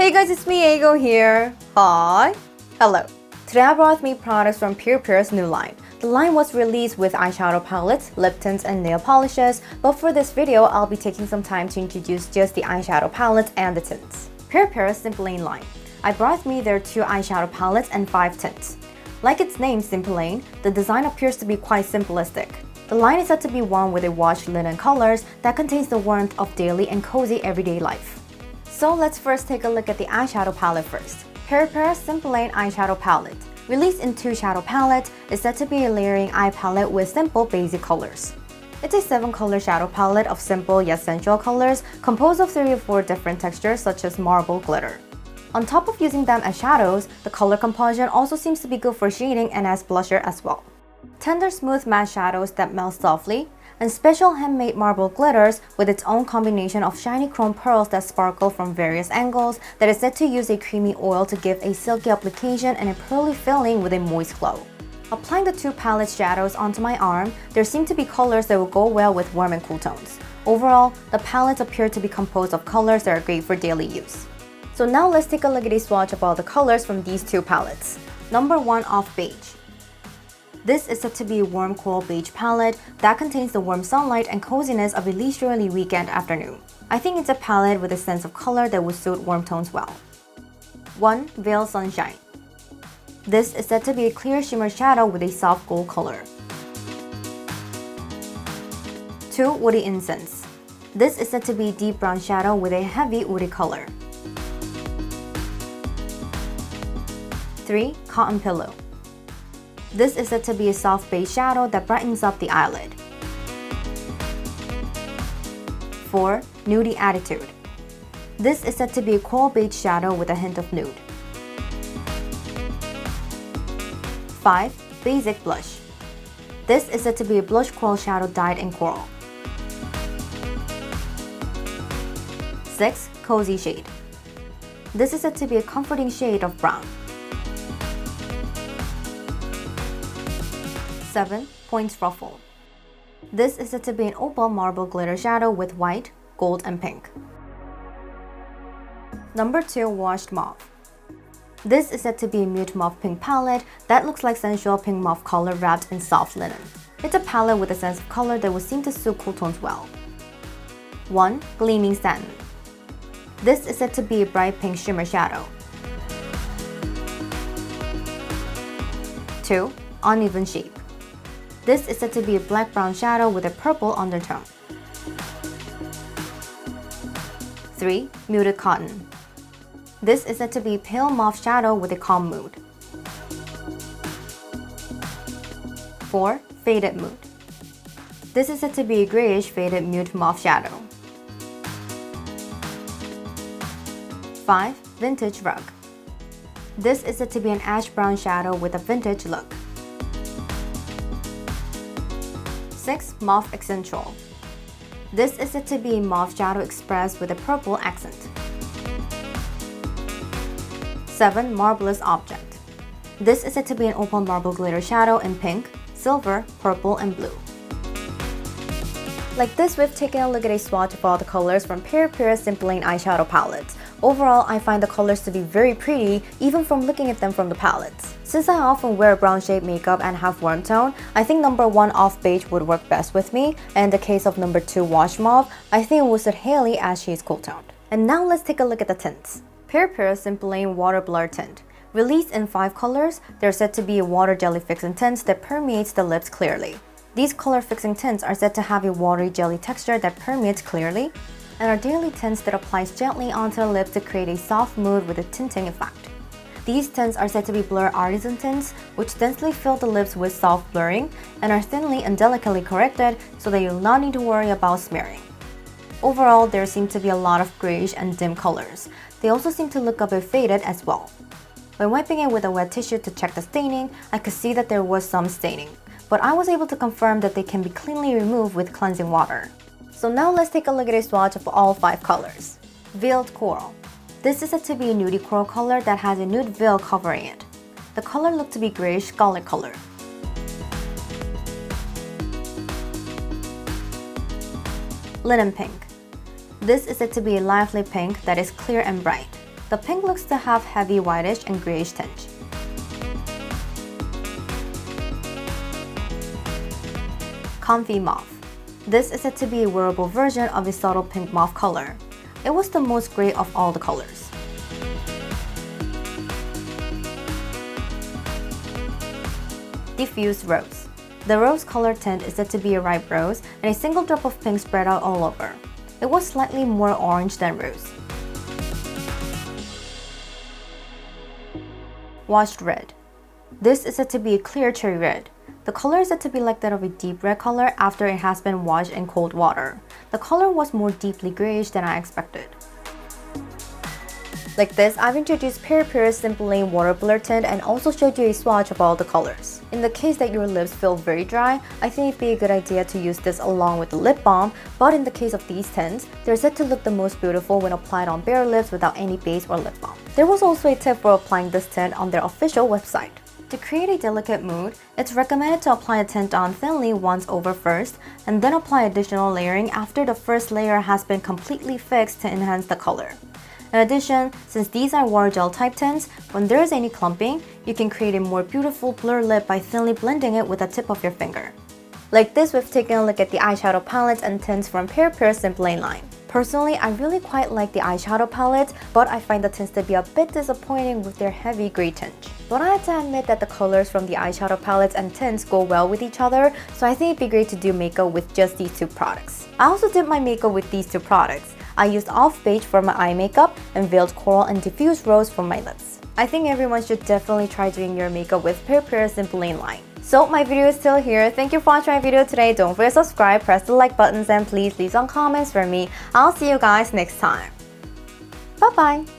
Hey guys, it's me, Ego here. Hi. Hello. Today I brought me products from PurePure's new line. The line was released with eyeshadow palettes, lip tints, and nail polishes, but for this video, I'll be taking some time to introduce just the eyeshadow palettes and the tints. PurePure's Simple Lane line. I brought me their 2 eyeshadow palettes and 5 tints. Like its name, Simple Lane, the design appears to be quite simplistic. The line is said to be worn with a washed linen colors that contains the warmth of daily and cozy everyday life. So let's first take a look at the eyeshadow palette first. PurePure's Simple Lane eyeshadow palette. Released in 2 shadow palettes, is said to be a layering eye palette with simple basic colors. It's a 7-color shadow palette of simple yet sensual colors composed of 3 or 4 different textures such as marble glitter. On top of using them as shadows, the color composition also seems to be good for shading and as blusher as well. Tender smooth matte shadows that melt softly, and special handmade marble glitters with its own combination of shiny chrome pearls that sparkle from various angles that is said to use a creamy oil to give a silky application and a pearly filling with a moist glow. Applying the 2 palette shadows onto my arm, there seem to be colors that will go well with warm and cool tones. Overall, the palettes appear to be composed of colors that are great for daily use. So now let's take a look at a swatch of all the colors from these 2 palettes. Number 1 Off Beige. This is said to be a warm coral beige palette that contains the warm sunlight and coziness of a leisurely weekend afternoon. I think it's a palette with a sense of color that would suit warm tones well. 1 Veil Sunshine. This is said to be a clear shimmer shadow with a soft gold color. 2 Woody Incense. This is said to be a deep brown shadow with a heavy woody color. 3 Cotton Pillow. This is said to be a soft beige shadow that brightens up the eyelid. 4 Nudie Attitude. This is said to be a coral beige shadow with a hint of nude. 5 Basic Blush. This is said to be a blush coral shadow dyed in coral. 6 Cozy Shade. This is said to be a comforting shade of brown. 7 Points Ruffle. This is said to be an opal marble glitter shadow with white, gold, and pink. Number 2 Washed Mauve. This is said to be a mute mauve pink palette that looks like sensual pink mauve color wrapped in soft linen. It's a palette with a sense of color that would seem to suit cool tones well. 1 Gleaming Satin. This is said to be a bright pink shimmer shadow. 2 Uneven Shape. This is said to be a black-brown shadow with a purple undertone. 3 Muted Cotton. This is said to be a pale mauve shadow with a calm mood. 4 Faded Mood. This is said to be a grayish faded mute mauve shadow. 5 Vintage Rug. This is said to be an ash brown shadow with a vintage look. 6 Mauve Accentual. This is said to be a mauve shadow expressed with a purple accent. 7 Marvelous Object. This is said to be an opal marble glitter shadow in pink, silver, purple, and blue. Like this, we've taken a look at a swatch of all the colors from PurePure's Simple Lane eyeshadow palettes. Overall, I find the colors to be very pretty even from looking at them from the palettes. Since I often wear brown shade makeup and have warm tone, I think number 1 Off Beige would work best with me, and in the case of number 2 Wash Mauve, I think it would suit Hailey as she's cool toned. And now let's take a look at the tints. PurePure's Simple Lane Water Blur Tint. Released in 5 colors, they're said to be a water jelly fixing tint that permeates the lips clearly. These color fixing tints are said to have a watery jelly texture that permeates clearly, and are daily tints that applies gently onto the lips to create a soft mood with a tinting effect. These tints are said to be Blur Artisan tints, which densely fill the lips with soft blurring and are thinly and delicately corrected so that you'll not need to worry about smearing. Overall, there seem to be a lot of grayish and dim colors. They also seem to look a bit faded as well. When wiping it with a wet tissue to check the staining, I could see that there was some staining, but I was able to confirm that they can be cleanly removed with cleansing water. So now let's take a look at a swatch of all 5 colors. Veiled Coral. This is said to be a nudie coral color that has a nude veil covering it. The color looked to be grayish scarlet color. Linen Pink. This is said to be a lively pink that is clear and bright. The pink looks to have heavy whitish and grayish tinge. Comfy Mauve. This is said to be a wearable version of a subtle pink mauve color. It was the most gray of all the colors. Diffuse Rose. The rose color tint is said to be a ripe rose and a single drop of pink spread out all over. It was slightly more orange than rose. Washed Red. This is said to be a clear cherry red. The color is said to be like that of a deep red color after it has been washed in cold water. The color was more deeply grayish than I expected. Like this, I've introduced Peripera's Simple Lane Water Blur Tint and also showed you a swatch of all the colors. In the case that your lips feel very dry, I think it'd be a good idea to use this along with the lip balm, but in the case of these tints, they're said to look the most beautiful when applied on bare lips without any base or lip balm. There was also a tip for applying this tint on their official website. To create a delicate mood, it's recommended to apply a tint on thinly once over first, and then apply additional layering after the first layer has been completely fixed to enhance the color. In addition, since these are water gel type tints, when there is any clumping, you can create a more beautiful blur lip by thinly blending it with the tip of your finger. Like this, we've taken a look at the eyeshadow palettes and tints from Peripera Simple Lane line. Personally, I really quite like the eyeshadow palette, but I find the tints to be a bit disappointing with their heavy gray tinge. But I have to admit that the colors from the eyeshadow palettes and tints go well with each other, so I think it'd be great to do makeup with just these two products. I also did my makeup with these two products. I used Off Beige for my eye makeup and Veiled Coral and Diffuse Rose for my lips. I think everyone should definitely try doing your makeup with Peripera Simple Lane line. So my video is still here. Thank you for watching my video today. Don't forget to subscribe, press the like buttons, and please leave some comments for me. I'll see you guys next time. Bye bye!